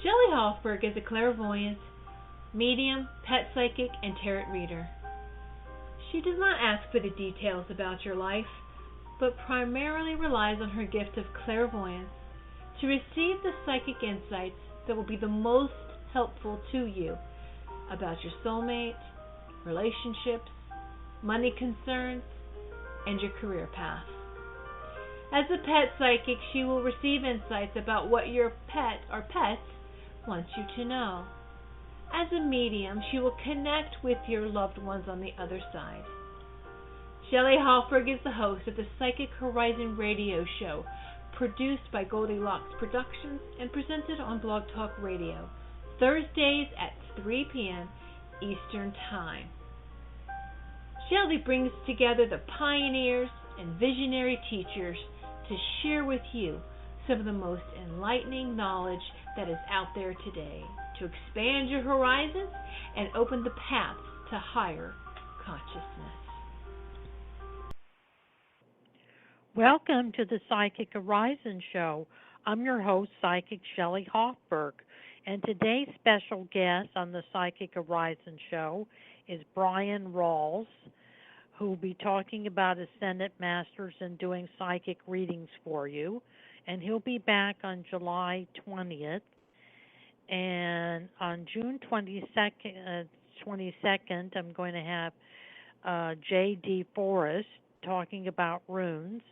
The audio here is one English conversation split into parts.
Shelley Hofberg is a clairvoyant, medium, pet psychic, and tarot reader. She does not ask for the details about your life, but primarily relies on her gift of clairvoyance to receive the psychic insights that will be the most helpful to you about your soulmate, relationships, money concerns, and your career path. As a pet psychic, she will receive insights about what your pet or pets wants you to know. As a medium, she will connect with your loved ones on the other side. Shelley Hofberg is the host of the Psychic Horizon radio show, produced by Goldilocks Productions and presented on Blog Talk Radio, Thursdays at 3 p.m. Eastern Time. Shelley brings together the pioneers and visionary teachers to share with you some of the most enlightening knowledge that is out there today to expand your horizons and open the paths to higher consciousness. Welcome to the Psychic Horizon Show. I'm your host, Psychic Shelley Hofberg, and today's special guest on the Psychic Horizon Show is Bryan Rawls, who will be talking about Ascendant Masters and doing psychic readings for you. And he'll be back on July 20th. And on June 22nd, I'm going to have J.D. Forrest talking about runes.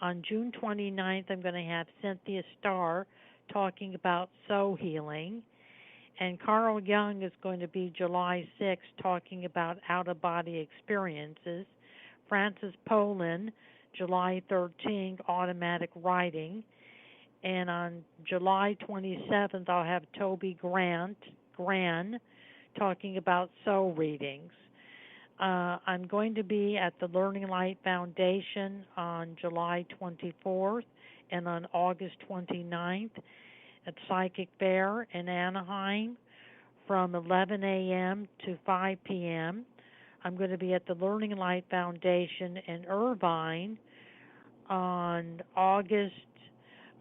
On June 29th, I'm going to have Cynthia Starr talking about soul healing. And Carl Jung is going to be July 6th talking about out-of-body experiences. Francis Poland, July 13th, automatic writing. And on July 27th, I'll have Toby Gran talking about soul readings. I'm going to be at the Learning Light Foundation on July 24th and on August 29th at Psychic Fair in Anaheim from 11 a.m. to 5 p.m. I'm going to be at the Learning Light Foundation in Irvine on August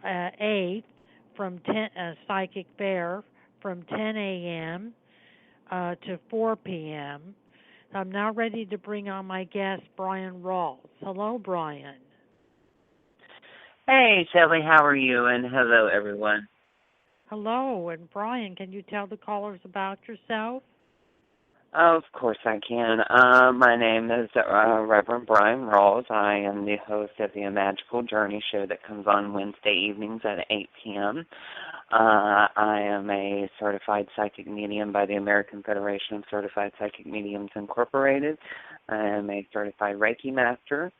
8th from 10 Psychic Fair from 10 a.m. To 4 p.m. I'm now ready to bring on my guest, Bryan Rawls. Hello, Bryan. Hey, Shelley, how are you? And hello, everyone. Hello, and Bryan, can you tell the callers about yourself? Of course I can. My name is Reverend Bryan Rawls. I am the host of the Magical Journey show that comes on Wednesday evenings at 8 p.m. I am a certified psychic medium by the American Federation of Certified Psychic Mediums Incorporated. I am a certified Reiki master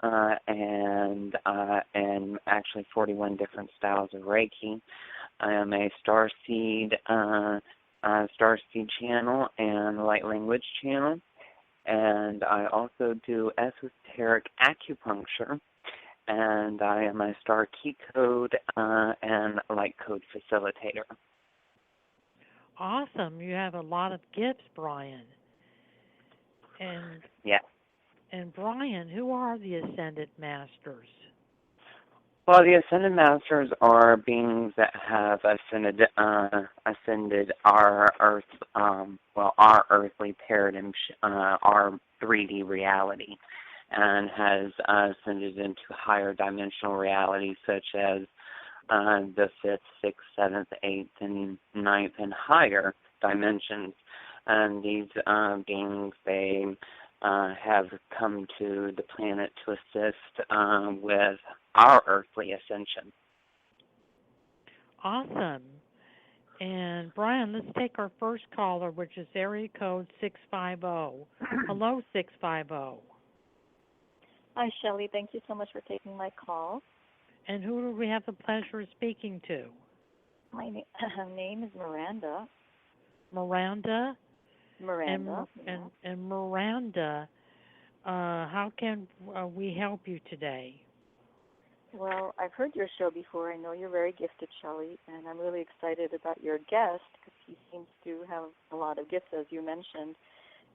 and actually 41 different styles of Reiki. I am a Starseed channel and light language channel, and I also do esoteric acupuncture, and I am a star key code and light code facilitator. Awesome. You have a lot of gifts, Bryan. And yeah. And Bryan, who are the Ascendant Masters? Well, the Ascended Masters are beings that have ascended our Earth, our earthly paradigm, our 3D reality, and has ascended into higher dimensional realities such as the 5th, 6th, 7th, 8th, and 9th, and higher dimensions. And these beings, they have come to the planet to assist with our earthly ascension. Awesome. And Bryan, let's take our first caller, which is area code 650. Hello, 650. Hi, Shelley. Thank you so much for taking my call. And who do we have the pleasure of speaking to? My name is Miranda. Miranda? Miranda. And Miranda, how can we help you today? Well, I've heard your show before. I know you're very gifted, Shelley, and I'm really excited about your guest because he seems to have a lot of gifts, as you mentioned.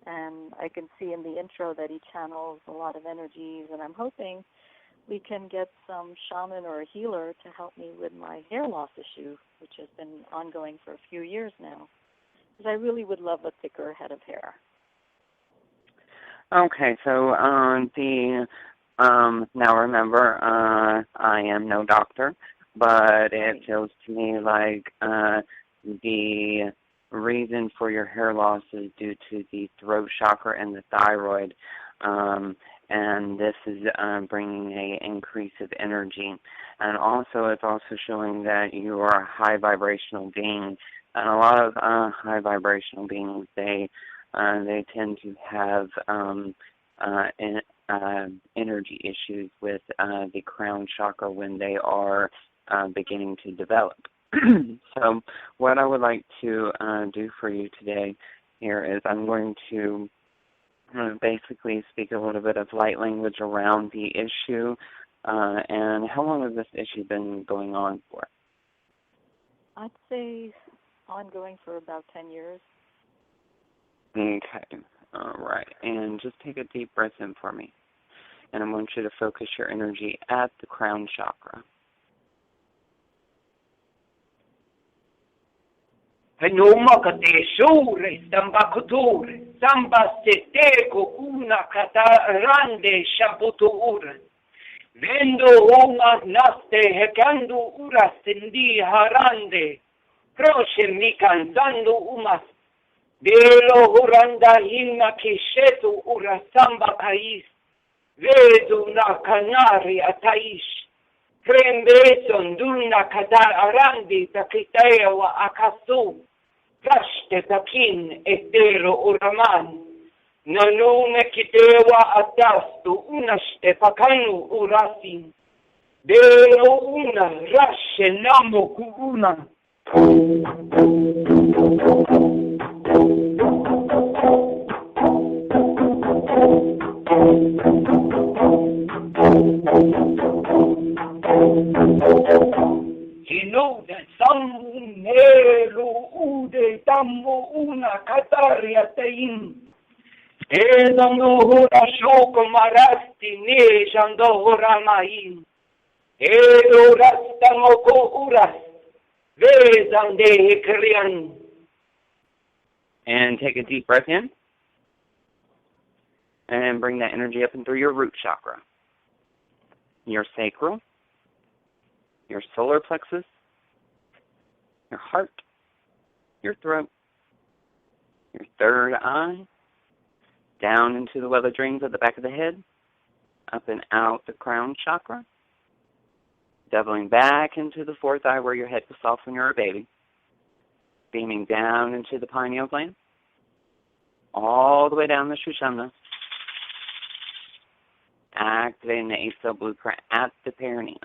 And I can see in the intro that he channels a lot of energies, and I'm hoping we can get some shaman or a healer to help me with my hair loss issue, which has been ongoing for a few years now. Because I really would love a thicker head of hair. Okay, so now remember, I am no doctor, but it feels to me like the reason for your hair loss is due to the throat chakra and the thyroid, and this is bringing an increase of energy. And also, it's also showing that you are a high vibrational being, and a lot of high vibrational beings, they tend to have energy issues with the crown chakra when they are beginning to develop. So what I would like to do for you today here is I'm going to basically speak a little bit of light language around the issue. And how long has this issue been going on for? I'd say ongoing for about 10 years. Okay. All right. And just take a deep breath in for me. And I want you to focus your energy at the crown chakra. Fenomakate shure stambakutore, samba seteko una katarande shabuture. Vendo una naste hekando ura sendi harande, croce mi cantando umas. Velo uranda hinna kishetu ura samba kais, vedo una canaria taish. Prende sonduna kata arandi takitewa akasu. Rashte takin etero uraman. Nanune kitewa atastu unaste pakanu urasin. Dero una rashe namo kuuna. You know that some nero ude tammo una kataria tein. Edando hora shoko marasti ne jando hora main. Edo rastamo ko uras. Vezande krian. And take a deep breath in. And bring that energy up and through your root chakra, your sacral, your solar plexus, your heart, your throat, your third eye, down into the well of dreams at the back of the head, up and out the crown chakra, doubling back into the fourth eye where your head was soft when you were a baby, beaming down into the pineal gland, all the way down the Shushana, activating the 8-cell blueprint at the perineum.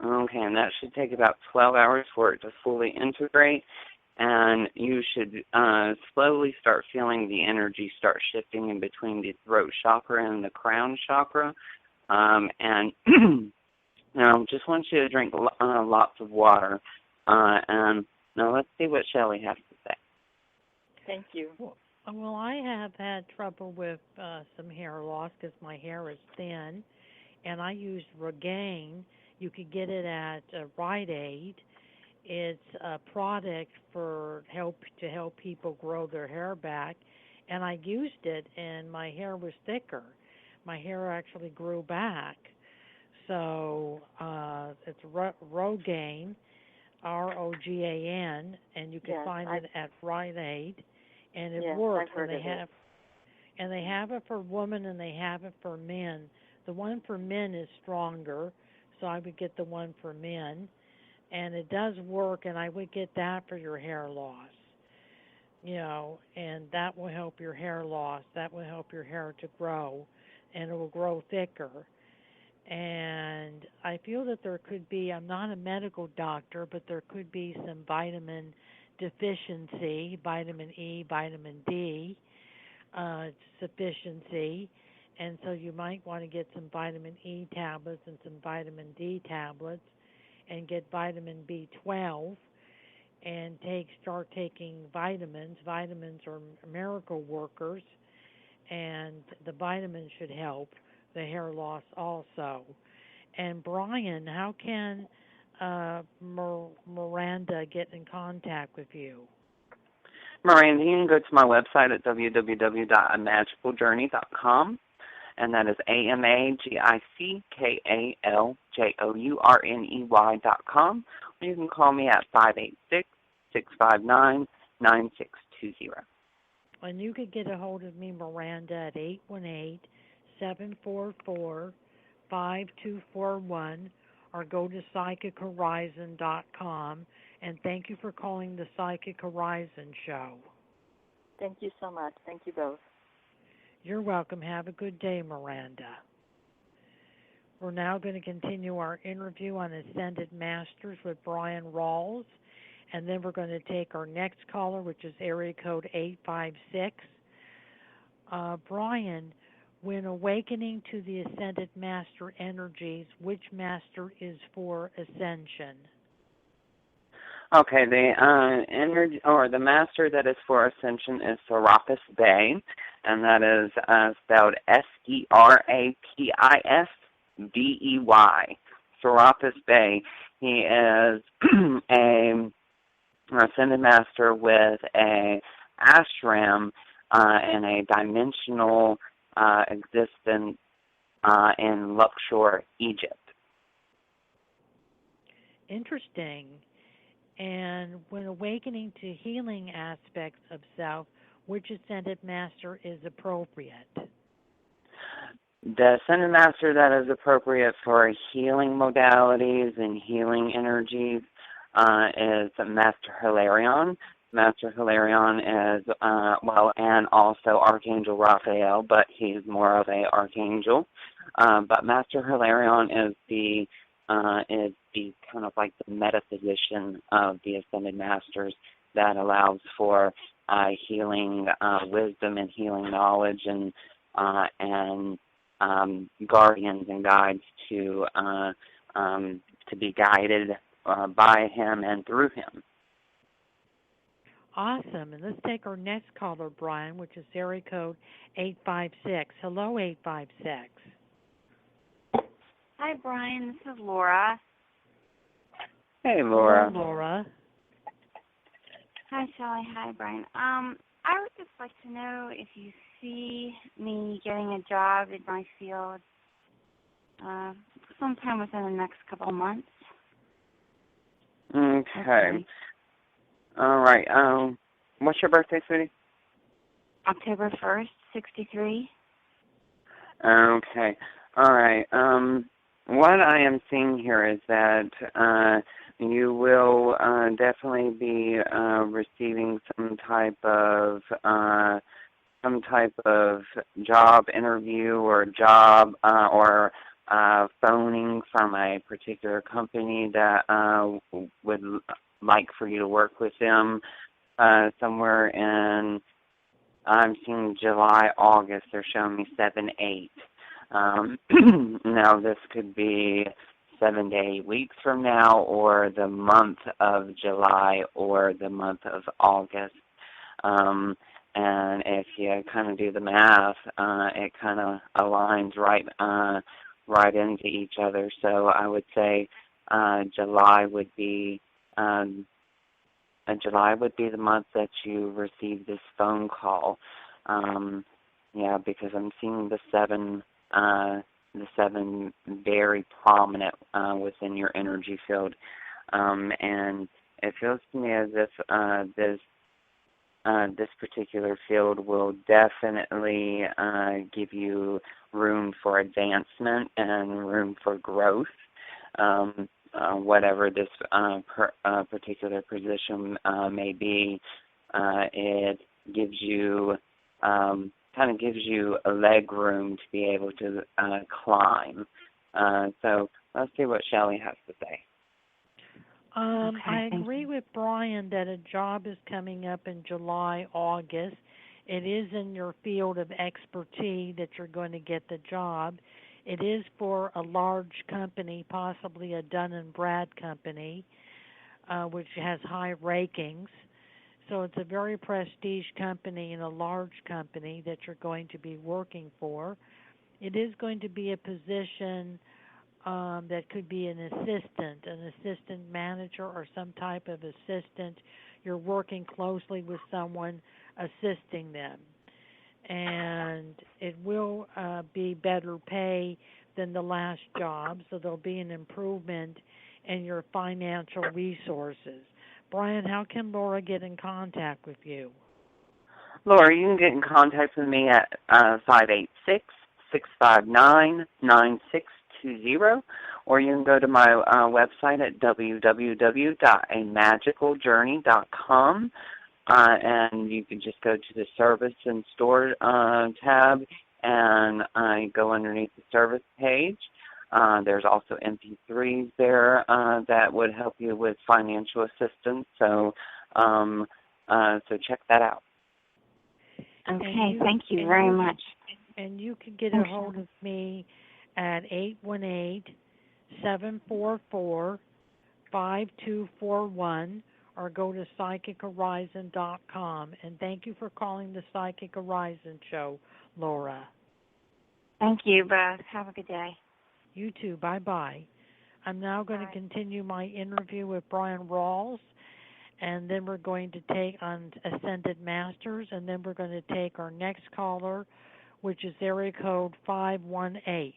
Okay, and that should take about 12 hours for it to fully integrate, and you should slowly start feeling the energy start shifting in between the throat chakra and the crown chakra. And now, just want you to drink lots of water. And now let's see what Shelley has to say. Thank you. Well, I have had trouble with some hair loss because my hair is thin, and I used Regain. You could get it at Rite Aid. It's a product to help people grow their hair back, and I used it, and my hair was thicker. My hair actually grew back. So it's Rogaine, Rogan, and you can find it at Rite Aid, and it works. And they have it for women and they have it for men. The one for men is stronger, so I would get the one for men, and it does work. And I would get that for your hair loss, and that will help your hair loss. That will help your hair to grow, and it will grow thicker. And I feel that there could be, I'm not a medical doctor, but there could be some vitamin deficiency, vitamin E, vitamin D sufficiency. And so you might want to get some vitamin E tablets and some vitamin D tablets and get vitamin B12 and start taking vitamins. Vitamins are miracle workers. and the vitamins should help the hair loss also. And Bryan, how can Miranda get in contact with you? Miranda, you can go to my website at www.amagicaljourney.com, and that is amagicaljourney.com. Or you can call me at 586-659-9620. And you could get a hold of me, Miranda, at 818-744-5241, or go to psychichorizon.com. And thank you for calling the Psychic Horizon Show. Thank you so much. Thank you both. You're welcome. Have a good day, Miranda. We're now going to continue our interview on Ascended Masters with Bryan Rawls, and then we're going to take our next caller, which is area code 856. Bryan, when awakening to the Ascended Master energies, which master is for ascension? Okay, the energy or the master that is for ascension is Serapis Bey, and that is spelled Serapis. Serapis Bey. He is a ascended master with a ashram and a dimensional existence in Luxor, Egypt. Interesting. And when awakening to healing aspects of self, which ascended master is appropriate? The ascended master that is appropriate for healing modalities and healing energies is Master Hilarion. Master Hilarion is, and also Archangel Raphael, but he's more of a archangel. But Master Hilarion is the kind of like the metaphysician of the Ascended Masters that allows for healing wisdom and healing knowledge and guardians and guides to be guided by him and through him. Awesome. And let's take our next caller, Bryan, which is area code 856. Hello, 856. Hi, Bryan. This is Laura. Hey, Laura. Hello, Laura. Hi, Shelley. Hi, Bryan. I would just like to know if you see me getting a job in my field sometime within the next couple of months. Okay. All right. What's your birthday, sweetie? October 1st, 63. Okay. All right. What I am seeing here is that you will definitely be receiving some type of job interview or job or phoning from a particular company that would like for you to work with them somewhere in, I'm seeing July, August. They're showing me 7-8. Now, this could be 7 to 8 weeks from now, or the month of July, or the month of August. And if you kind of do the math, it kind of aligns right into each other. So I would say July would be the month that you receive this phone call. Because I'm seeing the seven very prominent within your energy field, and it feels to me as if this particular field will definitely give you room for advancement and room for growth. Whatever this particular position may be, it gives you kind of gives you a leg room to be able to climb. So let's see what Shelley has to say. I agree with Bryan that a job is coming up in July, August. It is in your field of expertise that you're going to get the job. It is for a large company, possibly a Dun & Brad company, which has high rankings. So it's a very prestige company and a large company that you're going to be working for. It is going to be a position that could be an assistant manager, or some type of assistant. You're working closely with someone assisting them. And it will be better pay than the last job, so there'll be an improvement in your financial resources. Bryan, how can Laura get in contact with you? Laura, you can get in contact with me at 586-659-9620, or you can go to my website at www.amagicaljourney.com, and you can just go to the Service and Store tab and go underneath the service page. There's also MP3s there that would help you with financial assistance, so check that out. Okay, thank you very much. And you can get a hold of me at 818-744-5241, or go to psychichorizon.com. And thank you for calling the Psychic Horizon Show, Laura. Thank you, both. Have a good day. You too. Bye-bye. I'm now going to continue my interview with Bryan Rawls, and then we're going to take on Ascended Masters, and then we're going to take our next caller, which is area code 518.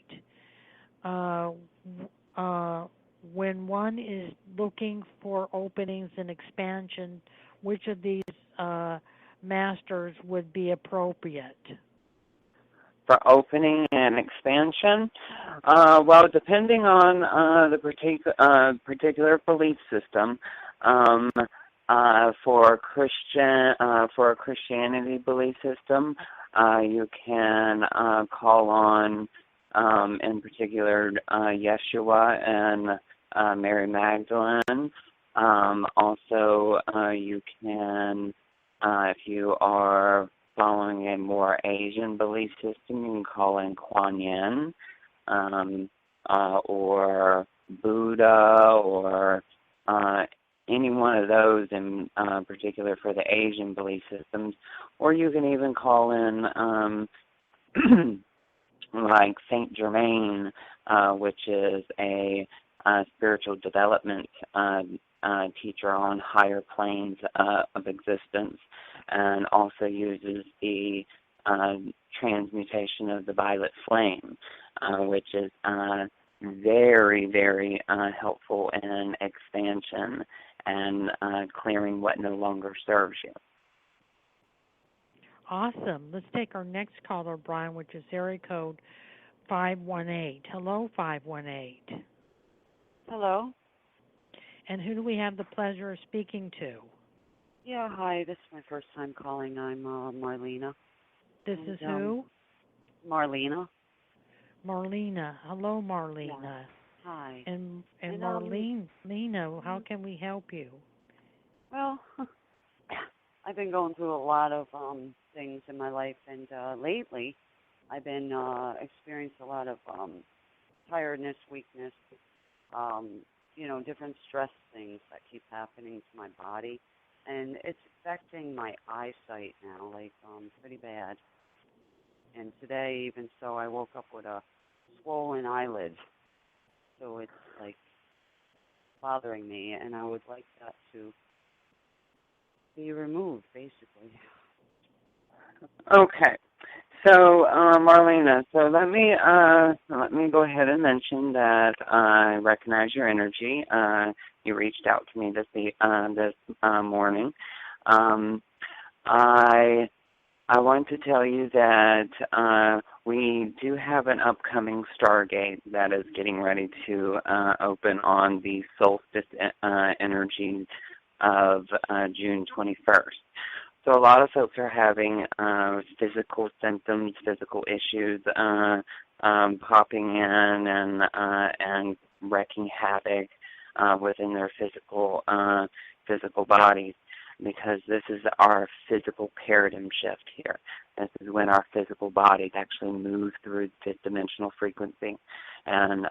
When one is looking for openings and expansion, which of these masters would be appropriate? For opening and expansion, well, depending on the particular belief system, for a Christianity belief system, you can call on, in particular, Yeshua and Mary Magdalene. Also, you can, if you are following a more Asian belief system, you can call in Kuan Yin, or Buddha, or any one of those in particular for the Asian belief systems. Or you can even call in like Saint Germain, which is a spiritual development teacher on higher planes of existence, and also uses the transmutation of the violet flame, which is very, very helpful in expansion and clearing what no longer serves you. Awesome. Let's take our next caller, Bryan, which is area code 518. Hello, 518. Hello. And who do we have the pleasure of speaking to? Yeah, hi. This is my first time calling. I'm Marlena. This is who? Marlena. Marlena. Hello, Marlena. Yeah. Hi. And Marlena, how can we help you? Well, I've been going through a lot of things in my life, and lately I've been experiencing a lot of tiredness, weakness, different stress things that keep happening to my body, and it's affecting my eyesight now, like pretty bad. And today, even so, I woke up with a swollen eyelid, so it's like bothering me, and I would like that to be removed, basically. Okay. So, Marlena, so let me go ahead and mention that I recognize your energy. You reached out to me this morning. I want to tell you that we do have an upcoming Stargate that is getting ready to open on the solstice energy of June 21st. So a lot of folks are having physical symptoms, physical issues popping in and wreaking havoc within their physical bodies, because this is our physical paradigm shift here. This is when our physical bodies actually move through fifth dimensional frequency, and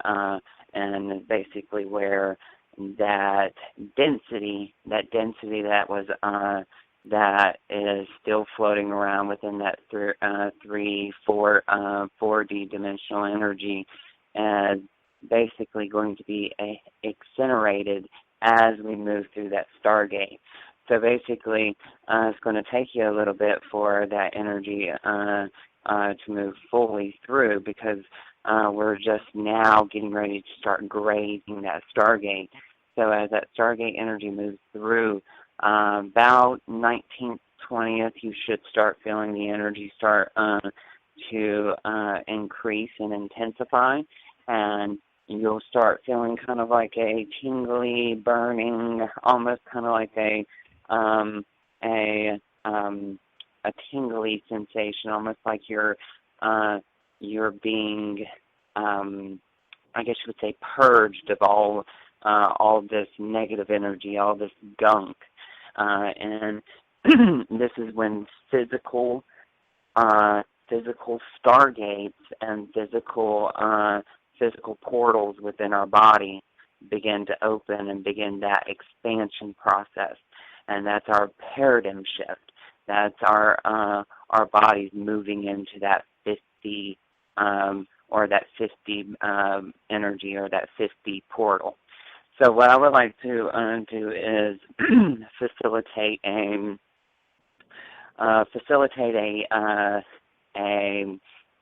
basically where that density that was that is still floating around within that 4D dimensional energy, and basically going to be incinerated as we move through that stargate. So basically, it's going to take you a little bit for that energy to move fully through, because we're just now getting ready to start grazing that stargate. So as that stargate energy moves through, about 19th, 20th, you should start feeling the energy start to increase and intensify, and you'll start feeling kind of like a tingly, burning, almost kind of like a tingly sensation, almost like you're being, I guess you would say, purged of all this negative energy, all this gunk, and this is when physical stargates and physical portals within our body begin to open and begin that expansion process, and that's our paradigm shift. That's our bodies moving into that 50 or that 50 energy, or that 50 portal. So what I would like to do is facilitate a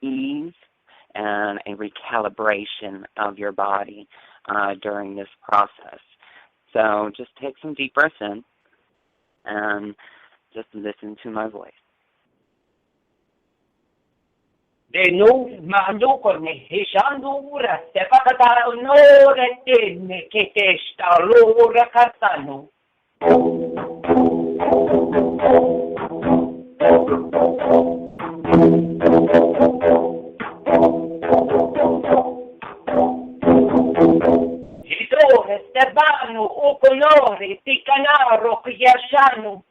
ease and a recalibration of your body during this process. So just take some deep breaths in and just listen to my voice. De nu mando con me hishando ura te pakata no retene che te sta l'ora castano. Idore Stefano o colore di canaro che yasciano.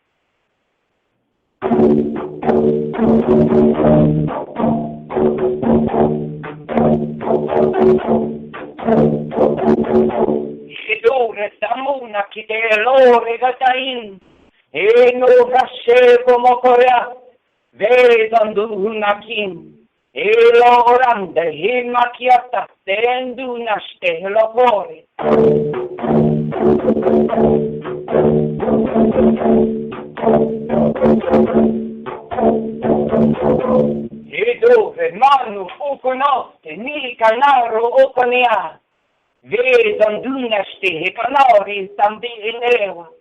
Idore Samuna che te l'ore gatain e non rascevo mocoria vedando una kin. E l'oranda e macchiata stendo una stella fuori. E dove mano o conosce, ni canaro o conea, vedando una stella canari tambi in ewa.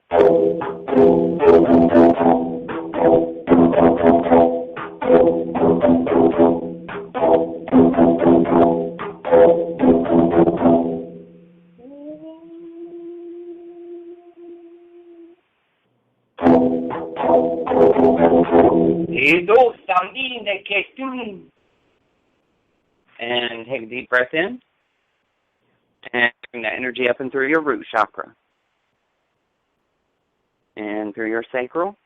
And take a deep breath in, and bring that energy up and through your root chakra, and through your sacral,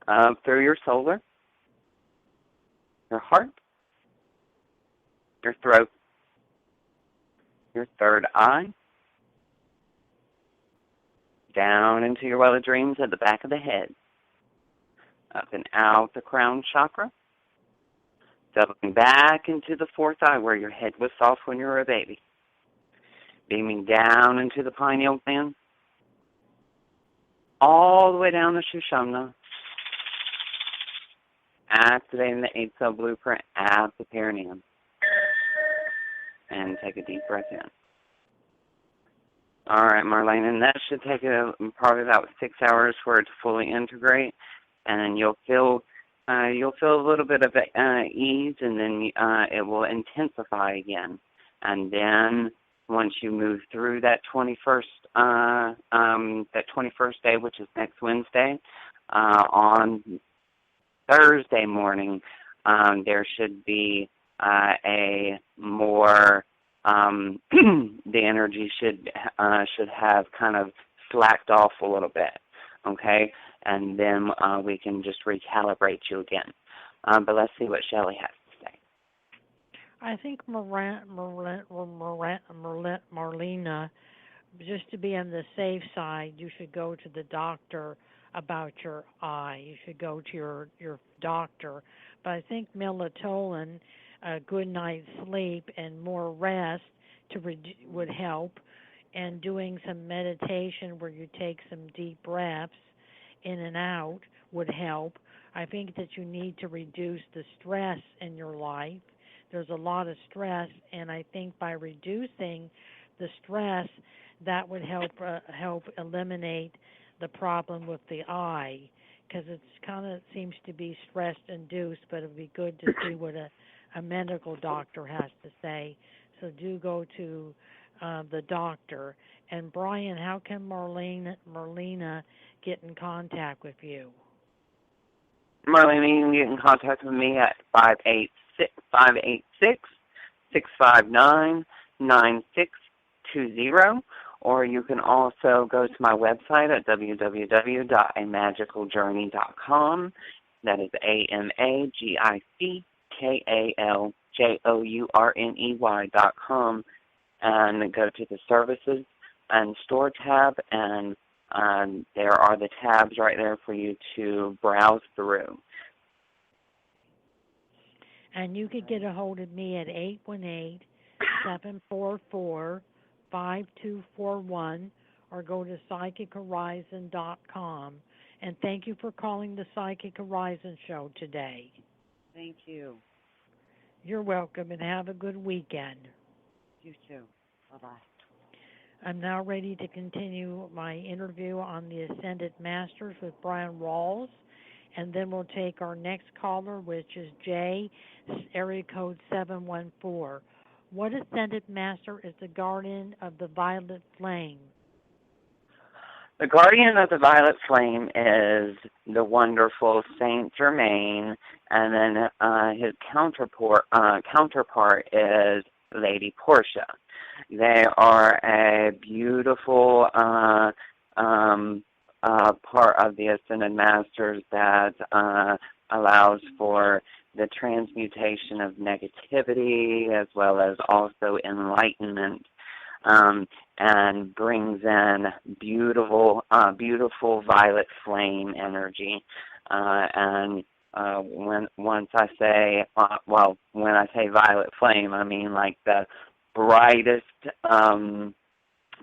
up through your solar, your heart, your throat, your third eye, down into your well of dreams at the back of the head, up and out the crown chakra, doubling back into the fourth eye where your head was soft when you were a baby, beaming down into the pineal gland, all the way down the Sushumna, activating the 8-cell blueprint at the perineum. And take a deep breath in. All right, Marlene, and that should take probably about 6 hours for it to fully integrate, and then you'll feel a little bit of ease, and then it will intensify again. And then once you move through that 21st day, which is next Wednesday, on Thursday morning, there should be a more the energy should have kind of slacked off a little bit, okay? And then we can just recalibrate you again. But let's see what Shelley has to say. I think Marlena, just to be on the safe side, you should go to the doctor about your eye. You should go to your doctor. But I think melatonin, a good night's sleep, and more rest would help. And doing some meditation where you take some deep breaths in and out would help. I think that you need to reduce the stress in your life. There's a lot of stress, and I think by reducing the stress, that would help eliminate the problem with the eye, because it's kind of seems to be stress induced. But it'd be good to see what a medical doctor has to say. So do go to the doctor. And Bryan, how can Marlena get in contact with you? Marlena, you can get in contact with me at 586-659-9620, or you can also go to my website at www.amagicaljourney.com. That is AMAGICKALJOURNEY.com, and go to the services and store tab, and there are the tabs right there for you to browse through. And you could get a hold of me at 818-744-5241, or go to psychichorizon.com. And thank you for calling the Psychic Horizon Show today. Thank you. You're welcome, and have a good weekend. You too. Bye-bye. I'm now ready to continue my interview on the Ascended Masters with Bryan Rawls, and then we'll take our next caller, which is Jay, area code 714. What Ascended Master is the guardian of the violet flame? The guardian of the violet flame is the wonderful Saint Germain, and then his counterpart is Lady Portia. They are a beautiful part of the Ascended Masters that allows for the transmutation of negativity as well as also enlightenment, and brings in beautiful violet flame energy. And when I say violet flame, I mean like the brightest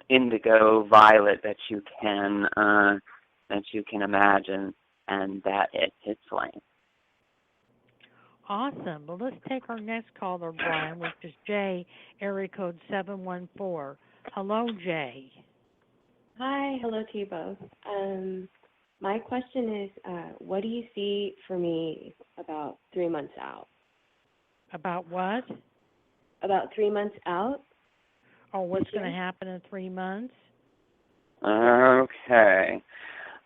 indigo violet that you can imagine, and that it's flame. Awesome. Well, let's take our next caller, Bryan, which is Jay, area code 714. Hello, Jay. Hi, hello to you both. My question is, what do you see for me about 3 months out? About what? About 3 months out. Oh, what's going to happen in 3 months? Okay.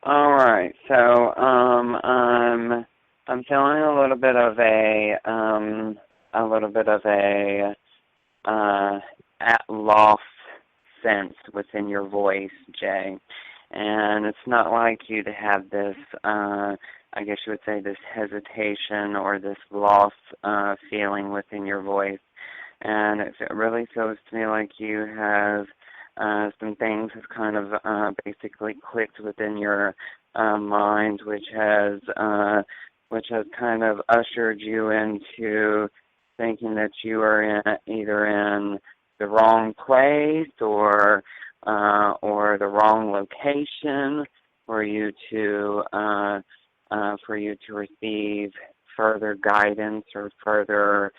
All right. So, I'm feeling a little bit of a at loss sense within your voice, Jay. And it's not like you to have this, I guess you would say, this hesitation or this loss feeling within your voice. And it really feels to me like you have some things have kind of basically clicked within your mind, which has kind of ushered you into thinking that you are either in the wrong place or the wrong location for you to receive further guidance or further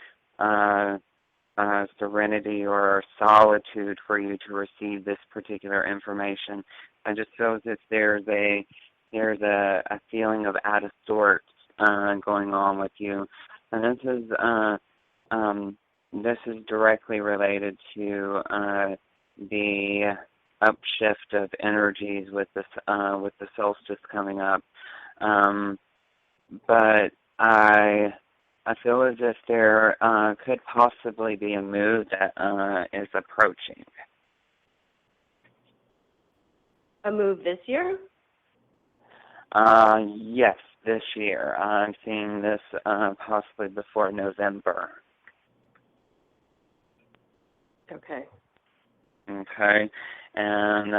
serenity or solitude for you to receive this particular information. I just feel as if there's a feeling of out of sorts going on with you, and this is directly related to the upshift of energies with the solstice coming up. But I feel as if there could possibly be a move that is approaching. A move this year? Yes, this year. I'm seeing this possibly before November. Okay. Okay, and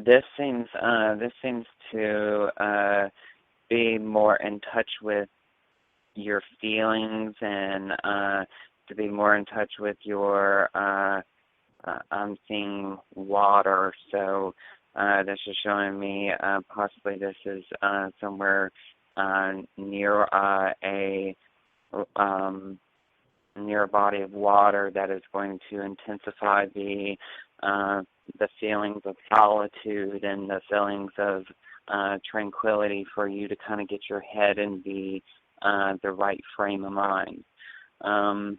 this seems to be more in touch with your feelings and to be more in touch with your. I'm seeing water, so this is showing me possibly this is somewhere near near a body of water that is going to intensify the feelings of solitude and the feelings of tranquility for you to kind of get your head in the right frame of mind. So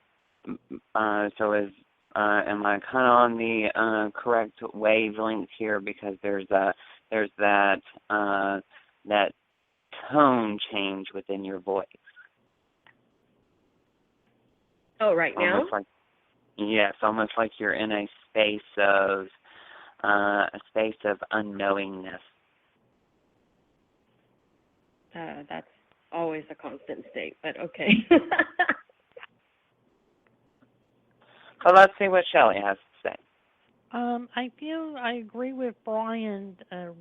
is am I kind of on the correct wavelength here? Because there's that tone change within your voice. Oh, right now? Almost like, yes, almost like you're in a space of unknowingness. That's always a constant state, but okay. So let's see what Shelley has to say. I agree with Bryan,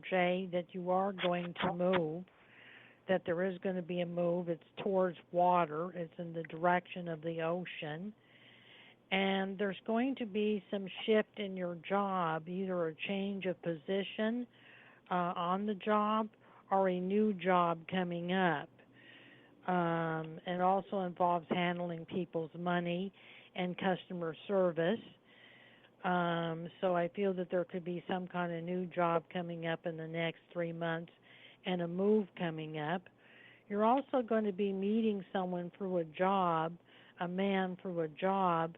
Jay, that you are going to move, that there is going to be a move. It's towards water. It's in the direction of the ocean. And there's going to be some shift in your job, either a change of position on the job or a new job coming up. It also involves handling people's money and customer service. So I feel that there could be some kind of new job coming up in the next 3 months and a move coming up. You're also going to be meeting someone through a job, a man through a job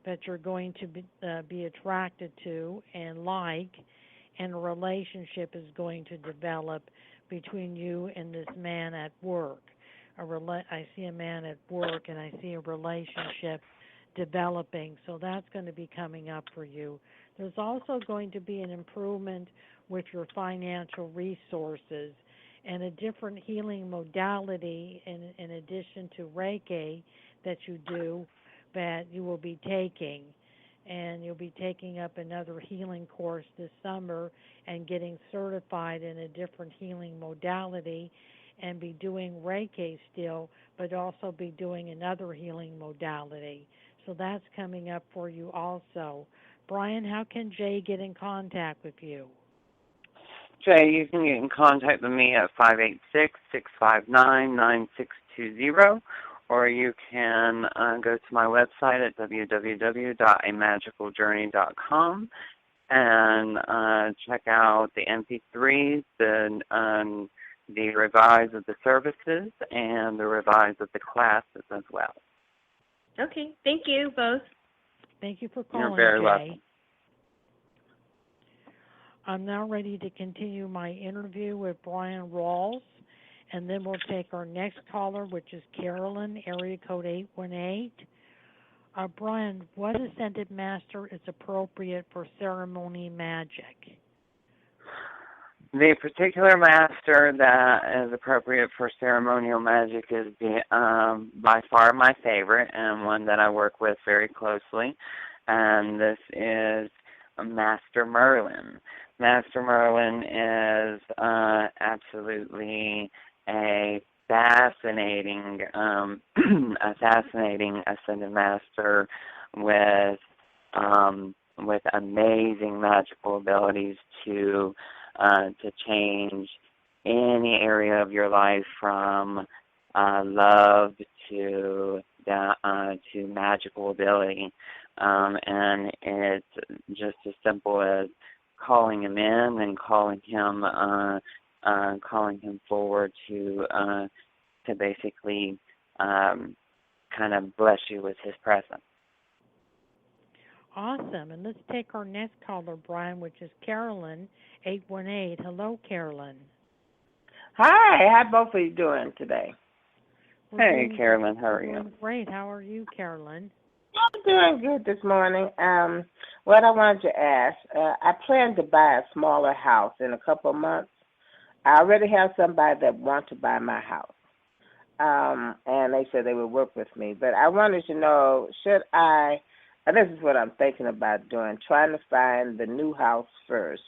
that you're going to be attracted to and like, and a relationship is going to develop between you and this man at work. I see a man at work and I see a relationship developing, so that's going to be coming up for you. There's also going to be an improvement with your financial resources and a different healing modality in addition to Reiki that you do that you will be taking. And you'll be taking up another healing course this summer and getting certified in a different healing modality and be doing Reiki still, but also be doing another healing modality. So that's coming up for you also. Bryan, how can Jay get in contact with you? Jay, you can get in contact with me at 586-659-9620, or you can go to my website at www.amagicaljourney.com and check out the MP3s, the revise of the services, and the revise of the classes as well. Okay, thank you both. Thank you for calling, You're very Jay. welcome. I'm now ready to continue my interview with Bryan Rawls, and then we'll take our next caller, which is Carolyn, area code 818. Bryan, what ascended master is appropriate for ceremony magic? The particular master that is appropriate for ceremonial magic is by far my favorite and one that I work with very closely, and this is Master Merlin. Master Merlin is absolutely a fascinating ascended master with amazing magical abilities to change any area of your life, from love to magical ability, and it's just as simple as calling him in and calling him forward to basically kind of bless you with his presence. Awesome. And let's take our next caller, Bryan, which is Carolyn, 818. Hello, Carolyn. Hi. How both of you doing today? Hey, Carolyn. How are you? Great. How are you, Carolyn? I'm doing good this morning. What I wanted to ask, I plan to buy a smaller house in a couple of months. I already have somebody that wants to buy my house, and they said they would work with me. But I wanted to know, should I, and this is what I'm thinking about doing, trying to find the new house first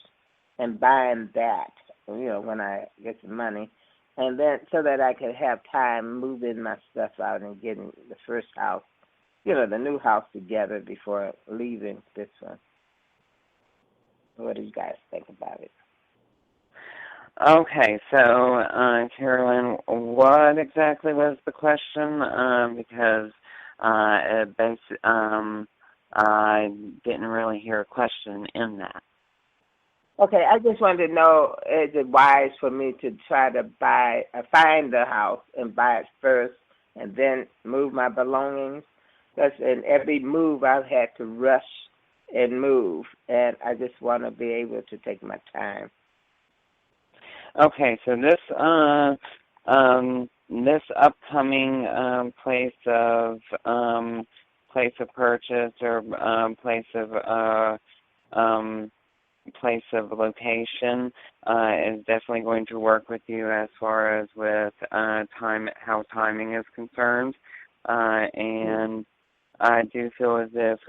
and buying that, when I get some money, and then so that I could have time moving my stuff out and getting the first house, the new house together before leaving this one. What do you guys think about it? Okay, so Carolyn, what exactly was the question? Because I didn't really hear a question in that. Okay, I just wanted to know, is it wise for me to try to find the house and buy it first and then move my belongings? Because in every move I've had to rush and move, and I just want to be able to take my time. Okay, so this upcoming place of purchase or place of location is definitely going to work with you as far as with how timing is concerned, and I do feel as if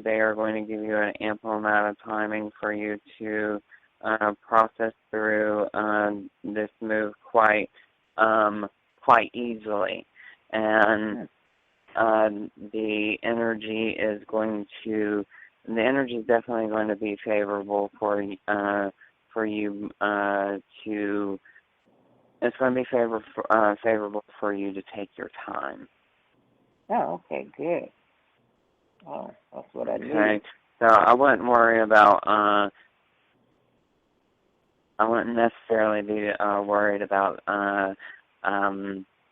they are going to give you an ample amount of timing for you to process through this move quite easily, and the energy is definitely going to be favorable for you to. It's going to be favorable for you to take your time. Oh, okay, good. Oh, that's what I need. Okay, so I wouldn't worry about. I wouldn't necessarily be worried about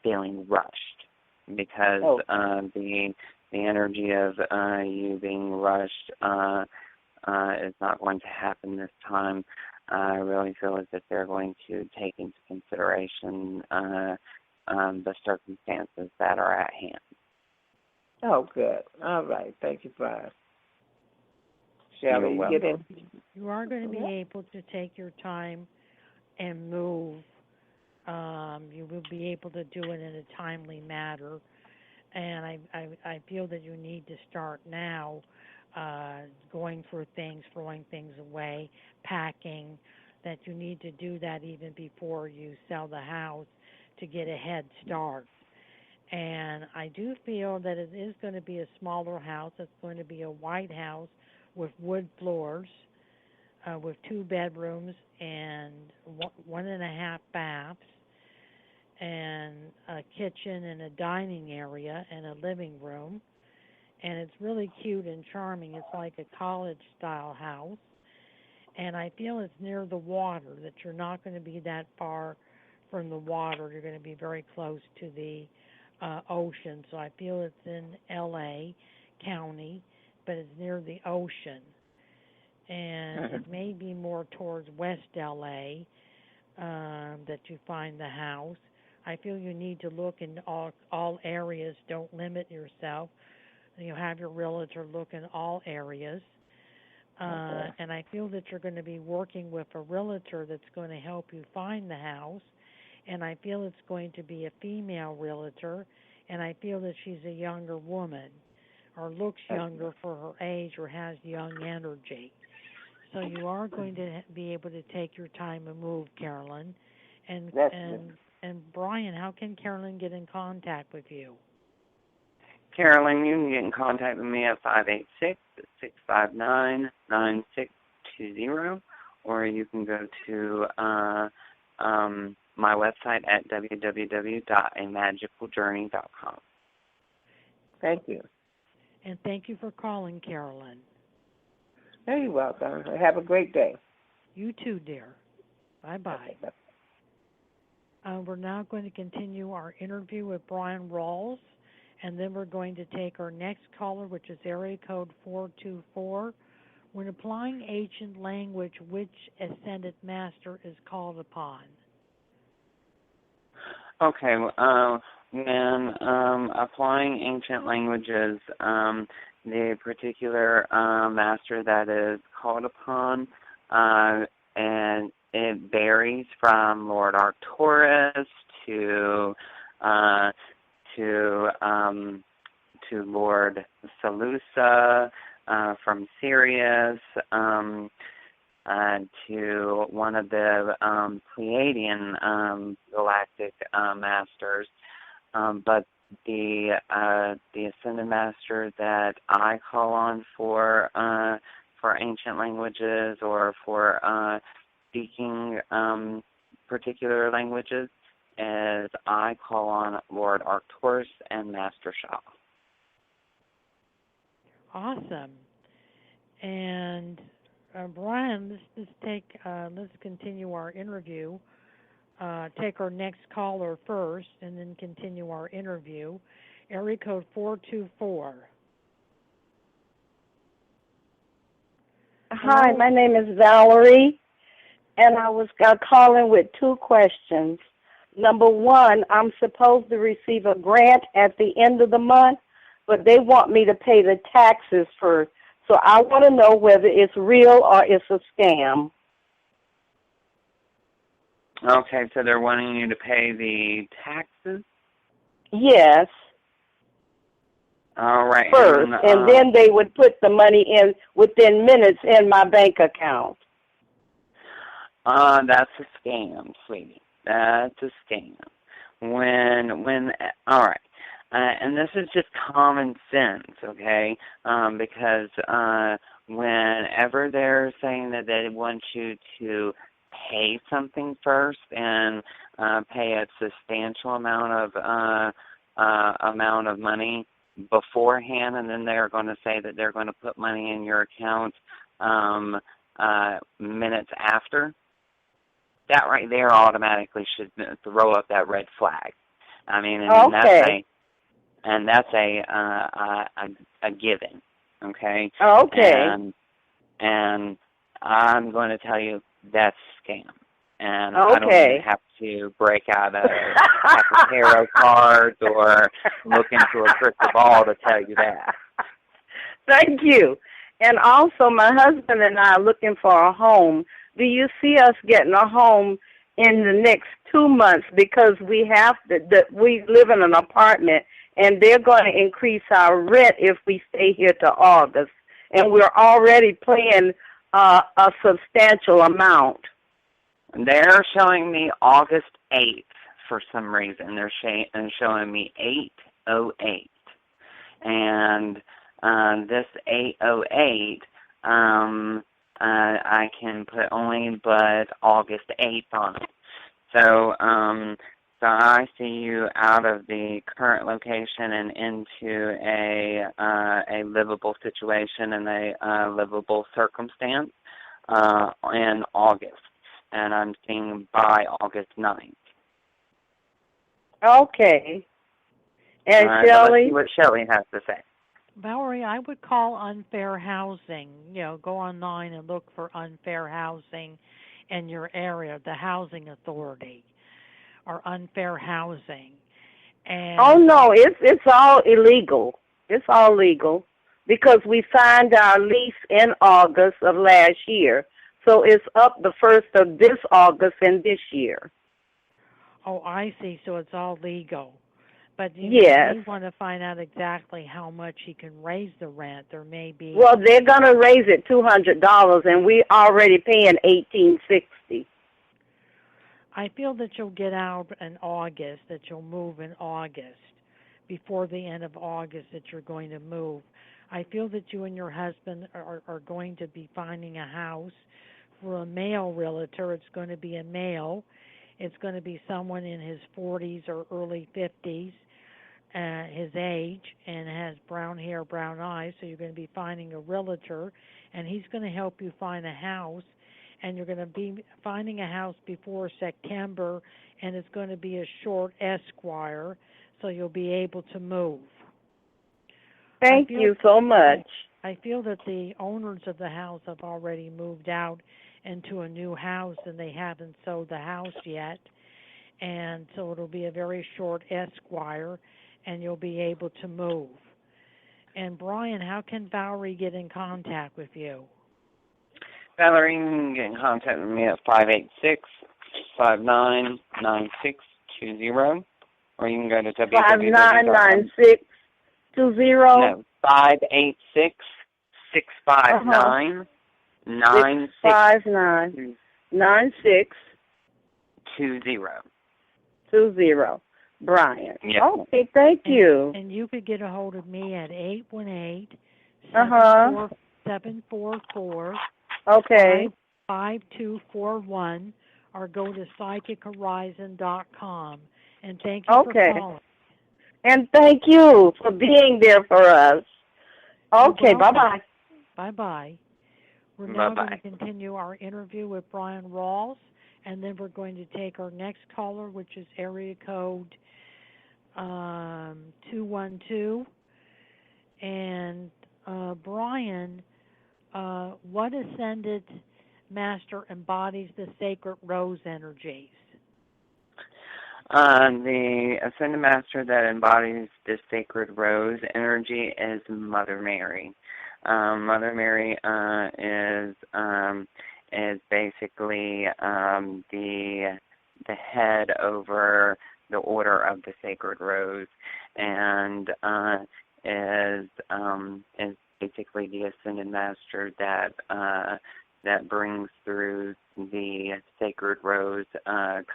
feeling rushed, because the energy of you being rushed is not going to happen this time. I really feel as if they're going to take into consideration the circumstances that are at hand. Oh, good. All right. Thank you, Brian. Shelley, get in. You are going to be able to take your time and move. You will be able to do it in a timely manner. And I feel that you need to start now going through things, throwing things away, packing, that you need to do that even before you sell the house to get a head start. And I do feel that it is going to be a smaller house. It's going to be a white house with wood floors, with 2 bedrooms and 1.5 baths, and a kitchen and a dining area and a living room. And it's really cute and charming. It's like a college-style house. And I feel it's near the water, that you're not going to be that far from the water. You're going to be very close to the ocean. So I feel it's in L.A. County, but it's near the ocean. And it may be more towards West L.A. That you find the house. I feel you need to look in all areas. Don't limit yourself. You have your realtor look in all areas. And I feel that you're going to be working with a realtor that's going to help you find the house. And I feel it's going to be a female realtor. And I feel that she's a younger woman, or looks younger for her age, or has young energy. So you are going to be able to take your time and move, Carolyn. And Brian, how can Carolyn get in contact with you? Carolyn, you can get in contact with me at 586-659-9620, or you can go to my website at www.amagicaljourney.com. Thank you. And thank you for calling, Carolyn. You're welcome. Have a great day. You too, dear. Bye-bye. Okay, we're now going to continue our interview with Bryan Rawls, and then we're going to take our next caller, which is area code 424. When applying ancient language, which ascended master is called upon? Okay, when applying ancient languages, the particular master that is called upon, and it varies from Lord Arcturus to Lord Seleucia, from Sirius. to one of the Pleiadian galactic masters, but the Ascended Master that I call on for ancient languages or for speaking particular languages is I call on Lord Arcturus and Master Shah. Awesome. And Bryan, let's continue our interview. Take our next caller first, and then continue our interview. Area code 424. Hi, my name is Valerie, and I was calling with two questions. Number one, I'm supposed to receive a grant at the end of the month, but they want me to pay the taxes first. So I want to know whether it's real or it's a scam. Okay, so they're wanting you to pay the taxes? Yes. All right. First, and then they would put the money in within minutes in my bank account. That's a scam, sweetie. That's a scam. All right. And this is just common sense, okay? Because whenever they're saying that they want you to pay something first and pay a substantial amount of money beforehand, and then they're going to say that they're going to put money in your account minutes after, that right there automatically should throw up that red flag. I mean, and that's a given, okay? Okay. And I'm going to tell you that's a scam. And okay. I don't even have to break out a pack of tarot cards or look into a crystal ball to tell you that. Thank you. And also, my husband and I are looking for a home. Do you see us getting a home in the next 2 months? Because we live in an apartment, and they're going to increase our rent if we stay here to August. And we're already paying a substantial amount. They're showing me August 8th for some reason. They're showing me 808. And this 808, I can put only but August 8th on it. So I see you out of the current location and into a livable situation and a livable circumstance in August. And I'm seeing by August 9th. Okay. And Shelley? Let's see what Shelley has to say. Valerie, I would call unfair housing. Go online and look for unfair housing in your area, the housing authority, or unfair housing. And oh no, it's all illegal. It's all legal because we signed our lease in August of last year. So it's up the 1st of this August in this year. Oh, I see. So it's all legal. But yes. You want to find out exactly how much he can raise the rent. There may be. Well, they're going to raise it $200, and we're already paying $1,860. I feel that you'll get out in August, that you'll move in August, before the end of August that you're going to move. I feel that you and your husband are going to be finding a house for a male realtor. It's going to be a male. It's going to be someone in his 40s or early 50s, his age, and has brown hair, brown eyes. So you're going to be finding a realtor, and he's going to help you find a house. And you're going to be finding a house before September, and it's going to be a short esquire, so you'll be able to move. Thank you so much. I feel that the owners of the house have already moved out into a new house, and they haven't sold the house yet. And so it'll be a very short esquire, and you'll be able to move. And Bryan, how can Valerie get in contact with you? Valerie, you can get in contact with me at 586-599620, or you can go to www. 599620? No, 586-659-9620. 659 9620. Brian. Yep. Okay, thank you. And you could get a hold of me at 818 Uh-huh. 744 Okay. 5241, or go to psychichorizon.com. And thank you for calling. And thank you for being there for us. Okay, bye-bye. Bye-bye. We're now going to continue our interview with Bryan Rawls, and then we're going to take our next caller, which is area code 212. And Bryan, what ascended master embodies the sacred rose energies? The ascended master that embodies the sacred rose energy is Mother Mary. Mother Mary is basically the head over the Order of the Sacred Rose, and is basically the ascended master that brings through the sacred rose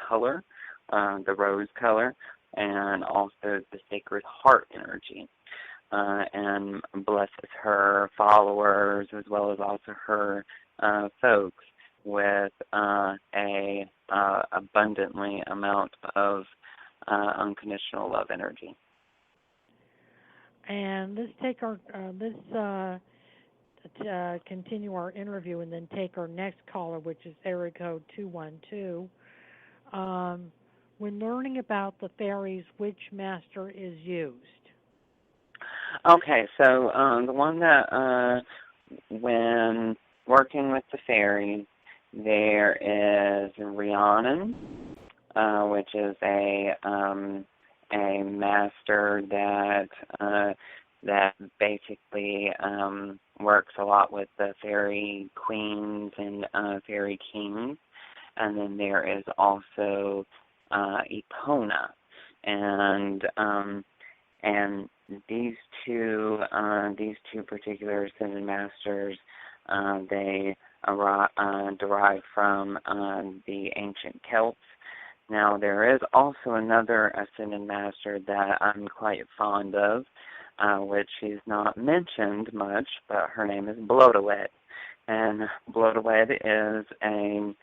color, the rose color, and also the sacred heart energy, and blesses her followers as well as also her folks with a abundantly amount of unconditional love energy. And let's take our continue our interview and then take our next caller, which is area code 212. When learning about the fairies, which master is used? Okay, so the one that when working with the fairies, there is Rhiannon, which is a master that basically works a lot with the fairy queens and fairy kings, and then there is also Epona, and these two particular ascended masters, they derive from the ancient Celts. Now, there is also another ascended master that I'm quite fond of, which is not mentioned much, but her name is Blodeuwedd. And Blodeuwedd is an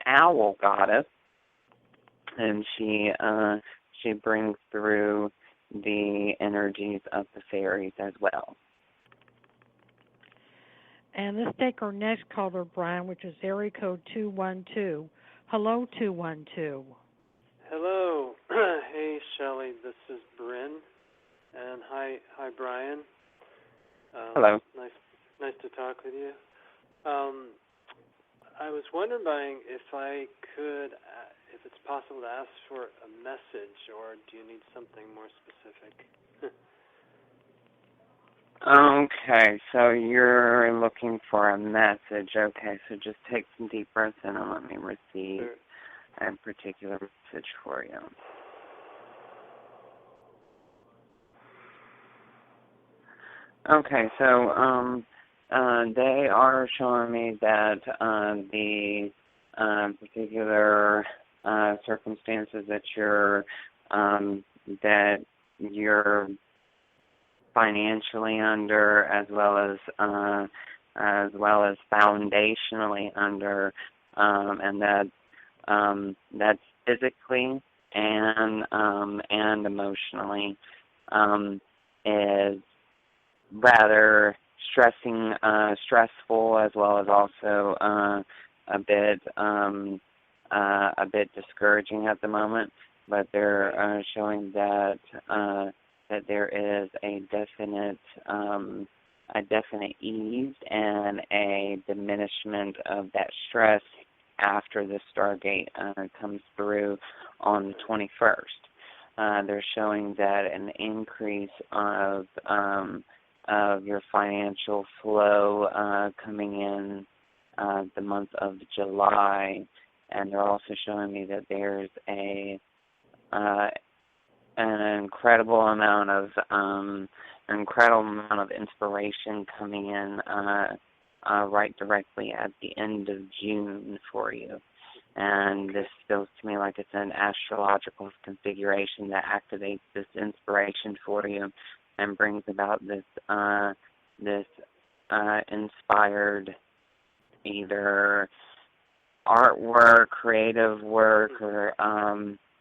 owl goddess, and she brings through the energies of the fairies as well. And let's take our next caller, Brian, which is area code 212. Hello, 212. Hello. Hey, Shelley. This is Bryn. And hi, Brian. Hello. Nice to talk with you. I was wondering if it's possible to ask for a message, or do you need something more specific? Okay, so you're looking for a message. Okay, so just take some deep breaths in and let me receive a particular message for you. Okay, so they are showing me that the particular circumstances that you're financially under, as well as foundationally under, and that's physically and emotionally, is rather stressful, as well as also a bit discouraging at the moment. But they're showing that there is a definite ease and a diminishment of that stress after the Stargate comes through on the 21st. They're showing that an increase of your financial flow coming in the month of July, and they're also showing me that there's an incredible amount of inspiration coming in right directly at the end of June for you. And this feels to me like it's an astrological configuration that activates this inspiration for you and brings about this inspired either artwork, creative work,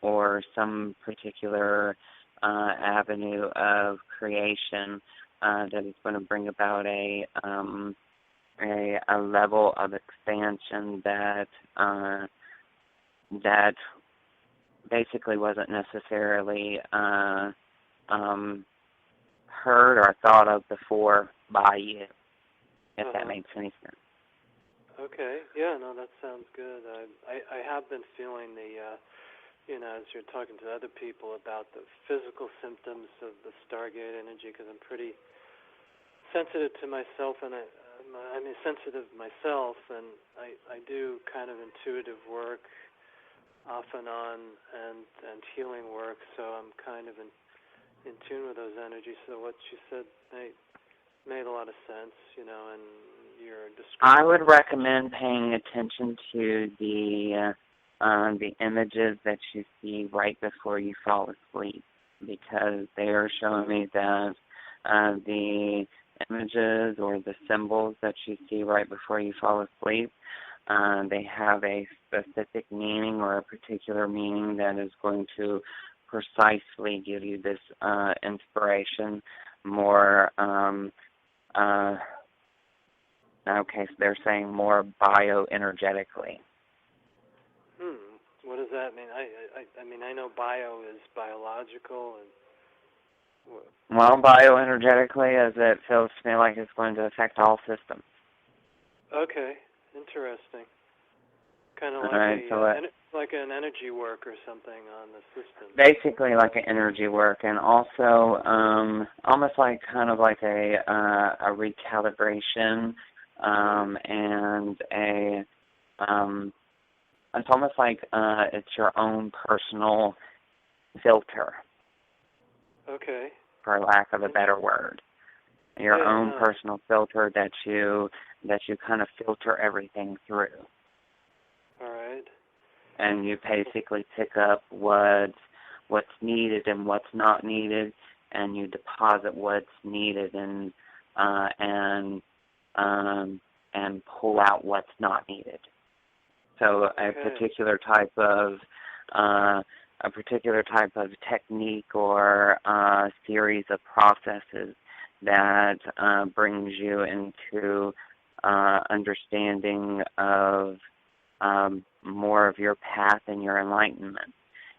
or some particular avenue of creation that is going to bring about a level of expansion that basically wasn't necessarily heard or thought of before by you, if that makes any sense. Okay. Yeah. No, that sounds good. I have been feeling the as you're talking to other people about the physical symptoms of the Stargate energy, because I'm pretty sensitive to myself, and I'm sensitive myself, and I do kind of intuitive work off and on, and healing work, so I'm kind of in tune with those energies. So what you said made a lot of sense, and your description. I would recommend paying attention to the images that you see right before you fall asleep, because they are showing me that the images or the symbols that you see right before you fall asleep, they have a specific meaning or a particular meaning that is going to precisely give you this inspiration more, okay, so they're saying more bioenergetically. What does that mean? I mean, I know bio is biological and. Well, bioenergetically, as it feels to me like it's going to affect all systems. Okay, interesting. Kind of like an energy work or something on the system. Basically, like an energy work, and also almost like kind of like a recalibration, and it's almost like it's your own personal filter. Okay. For lack of a better word, your own personal filter that you kind of filter everything through. All right. And you basically pick up what's needed and what's not needed, and you deposit what's needed and pull out what's not needed. So a particular type of technique or series of processes that brings you into understanding of more of your path and your enlightenment.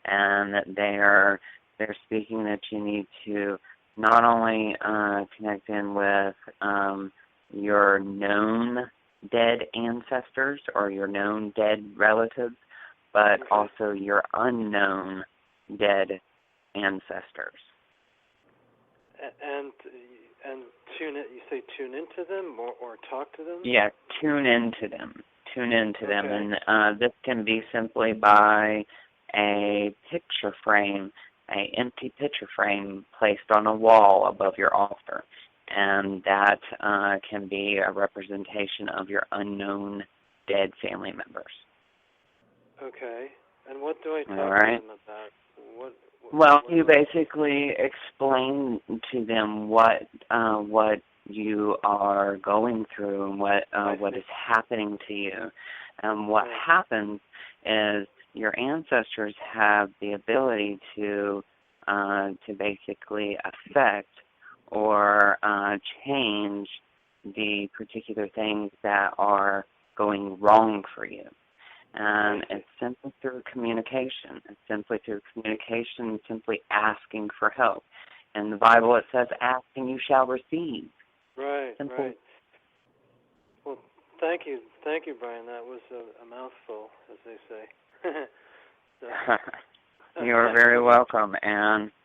And they're speaking that you need to not only connect in with your known dead ancestors or your known dead relatives, but also your unknown dead ancestors. And tune it. You say tune into them or talk to them? Yeah, tune into them. And this can be simply by a picture frame, an empty picture frame placed on a wall above your altar, and that can be a representation of your unknown dead family members. Okay. And what do I talk to them about? Well, you basically explain to them what you are going through and what is happening to you. And what happens is your ancestors have the ability to basically affect or change the particular things that are going wrong for you. And it's simply through communication. It's simply through communication, simply asking for help. In the Bible it says, ask and you shall receive. Right, Simple. right. Well, thank you, Bryan. That was a mouthful, as they say. You are very welcome.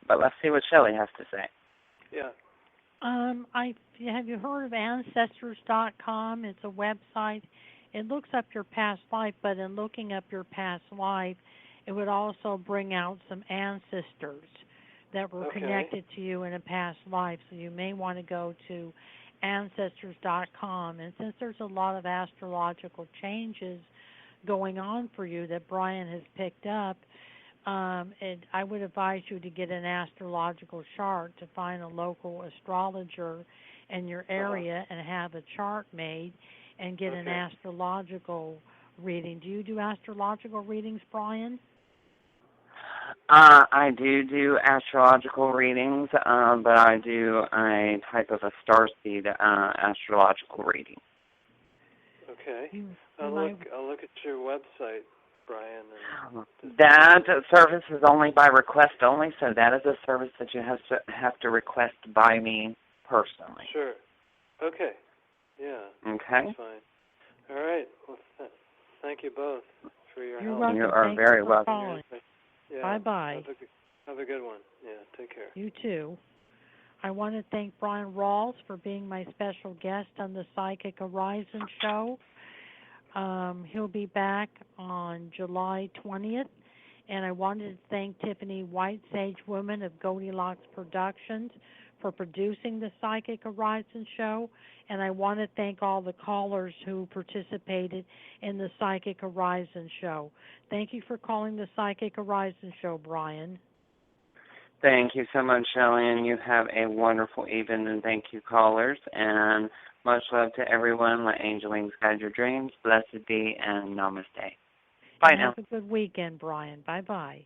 But let's see what Shelley has to say. Yeah. Have you heard of Ancestors.com? It's a website. It looks up your past life, but in looking up your past life, it would also bring out some ancestors that were connected to you in a past life. So you may want to go to ancestors.com. And since there's a lot of astrological changes going on for you that Bryan has picked up, and I would advise you to get an astrological chart, to find a local astrologer in your area and have a chart made and get an astrological reading. Do you do astrological readings, Bryan? I do astrological readings, but I do a type of a starseed astrological reading. Okay. I'll look at your website, Bryan. That service is only by request only, so that is a service that you have to request by me personally. Sure. Okay. Yeah. Okay. That's fine. All right. Well, thank you both for your You're help. welcome. You are very welcome. Yeah. Bye-bye. Have a good one. Yeah, take care. You too. I want to thank Bryan Rawls for being my special guest on the Psychic Horizon show. He'll be back on July 20th. And I wanted to thank Tiffany White, Sage Woman of Goldilocks Productions, for producing the Psychic Horizon show. And I want to thank all the callers who participated in the Psychic Horizon show. Thank you for calling the Psychic Horizon show, Bryan. Thank you so much, Shelley, and you have a wonderful evening, and thank you, callers, and much love to everyone. Let angel wings guide your dreams. Blessed be, and namaste. Bye now. Have a good weekend, Bryan. Bye-bye.